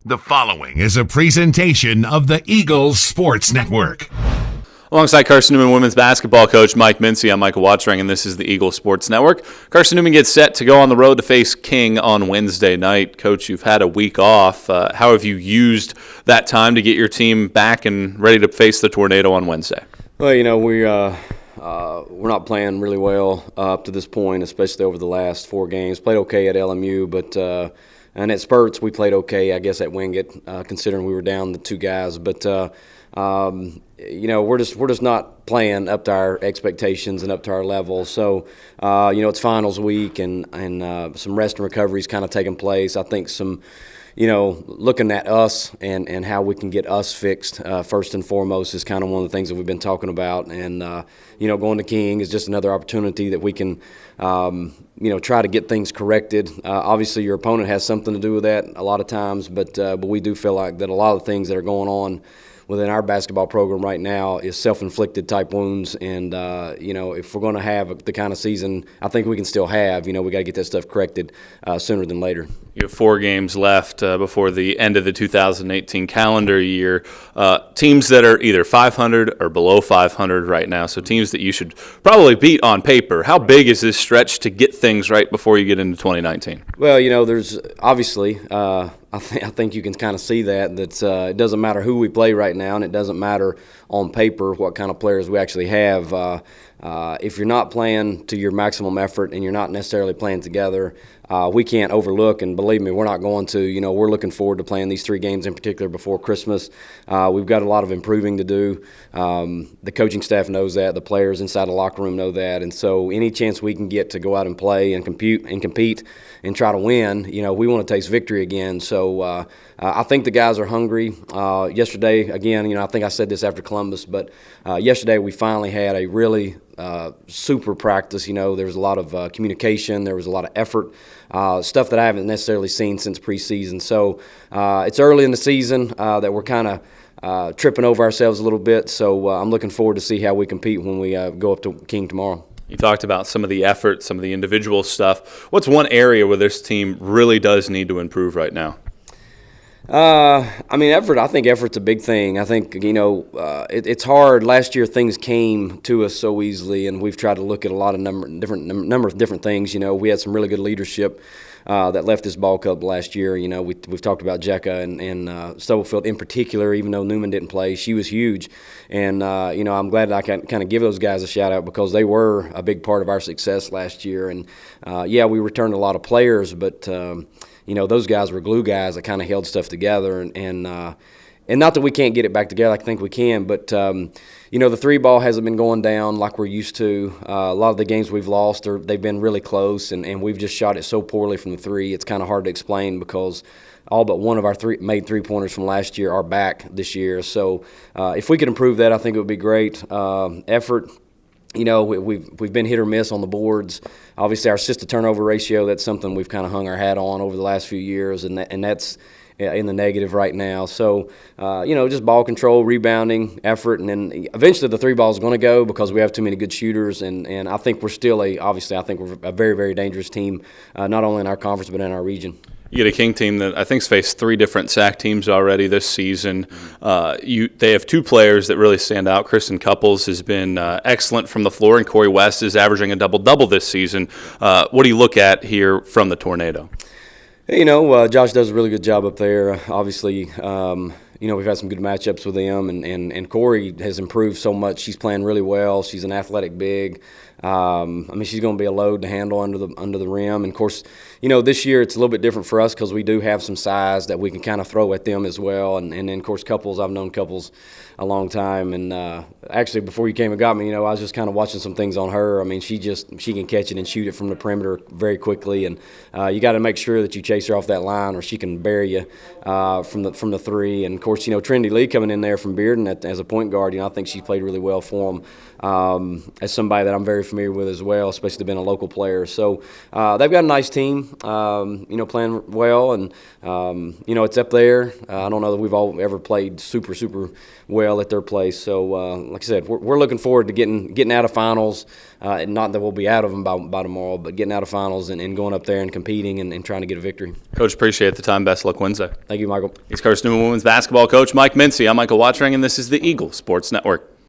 The following is a presentation of the Eagles Sports Network. Alongside Carson-Newman women's basketball coach Mike Mincey, I'm Michael Watchring, and this is the Eagles Sports Network. Carson-Newman gets set to go on the road to face King on Wednesday night. Coach, you've had a week off. How have you used that time to get your team back and ready to face the Tornado on Wednesday? Well, we're not playing really well up to this point, especially over the last 4 games. Played okay at LMU, but and at spurts we played okay, I guess, at Wingate, considering we were down the 2 guys. But we're just not playing up to our expectations and up to our level. So it's finals week and some rest and recovery is kind of taking place. I think some. Looking at us and how we can get us fixed first and foremost is kind of one of the things that we've been talking about. And, going to King is just another opportunity that we can, try to get things corrected. Obviously, your opponent has something to do with that a lot of times, but we do feel like that a lot of the things that are going on within our basketball program right now is self-inflicted type wounds. And, if we're going to have the kind of season I think we can still have, we got to get that stuff corrected sooner than later. You have 4 games left before the end of the 2018 calendar year. Teams that are either 500 or below 500 right now, so teams that you should probably beat on paper. How big is this stretch to get things right before you get into 2019? Well, there's obviously I think you can kind of see that it doesn't matter who we play right now, and it doesn't matter on paper what kind of players we actually have. If you're not playing to your maximum effort and you're not necessarily playing together, we can't overlook, and believe me, we're not going to. We're looking forward to playing these 3 games in particular before Christmas. We've got a lot of improving to do. The coaching staff knows that. The players inside the locker room know that. And so any chance we can get to go out and play and compete and try to win, we want to taste victory again. So I think the guys are hungry. Yesterday, again, I think I said this after Columbus, but yesterday we finally had a really super practice. There was a lot of communication. There was a lot of effort, stuff that I haven't necessarily seen since preseason. So it's early in the season that we're kind of tripping over ourselves a little bit. So I'm looking forward to see how we compete when we go up to King tomorrow. You talked about some of the effort, some of the individual stuff. What's one area where this team really does need to improve right now? Effort. I think effort's a big thing. I think, it's hard. Last year things came to us so easily, and we've tried to look at a lot of number of different things. We had some really good leadership that left this ball club last year. We've talked about Jekka and Stubblefield in particular, even though Newman didn't play. She was huge. And, I'm glad that I can kind of give those guys a shout-out because they were a big part of our success last year. And, we returned a lot of players, but those guys were glue guys that kind of held stuff together, and not that we can't get it back together. I think we can, but the 3 ball hasn't been going down like we're used to. A lot of the games we've lost, they've been really close, and we've just shot it so poorly from the 3. It's kind of hard to explain because all but one of our made 3-pointers from last year are back this year. So if we could improve that, I think it would be great. Effort. We've been hit or miss on the boards. Obviously, our assist-to-turnover ratio, that's something we've kind of hung our hat on over the last few years, and that's in the negative right now. So, just ball control, rebounding, effort, and then eventually the 3 ball is going to go because we have too many good shooters, and I think we're still I think we're a very, very dangerous team, not only in our conference but in our region. You get a King team that I think's faced 3 different SAC teams already this season. They have 2 players that really stand out. Kristen Couples has been excellent from the floor, and Corey West is averaging a double-double this season. What do you look at here from the Tornado? Josh does a really good job up there. Obviously, we've had some good matchups with them, and Corey has improved so much. She's playing really well. She's an athletic big. She's going to be a load to handle under the rim. And, of course, this year it's a little bit different for us because we do have some size that we can kind of throw at them as well. And then, of course, Couples, I've known Couples a long time. And actually, before you came and got me, I was just kind of watching some things on her. She can catch it and shoot it from the perimeter very quickly. And you got to make sure that you chase her off that line or she can bury you from the 3. And, of course, Trinity Lee coming in there from Bearden as a point guard, I think she played really well for them as somebody that I'm very familiar with as well, especially being a local player. So they've got a nice team, playing well, and it's up there. I don't know that we've all ever played super, super well at their place. So like I said, we're looking forward to getting out of finals, Not that we'll be out of them by tomorrow, but getting out of finals and going up there and competing and trying to get a victory. Coach, appreciate the time. Best of luck Wednesday. Thank you, Michael. He's Carson-Newman women's basketball coach Mike Mincey. I'm Michael Watchring, and this is the Eagle Sports Network.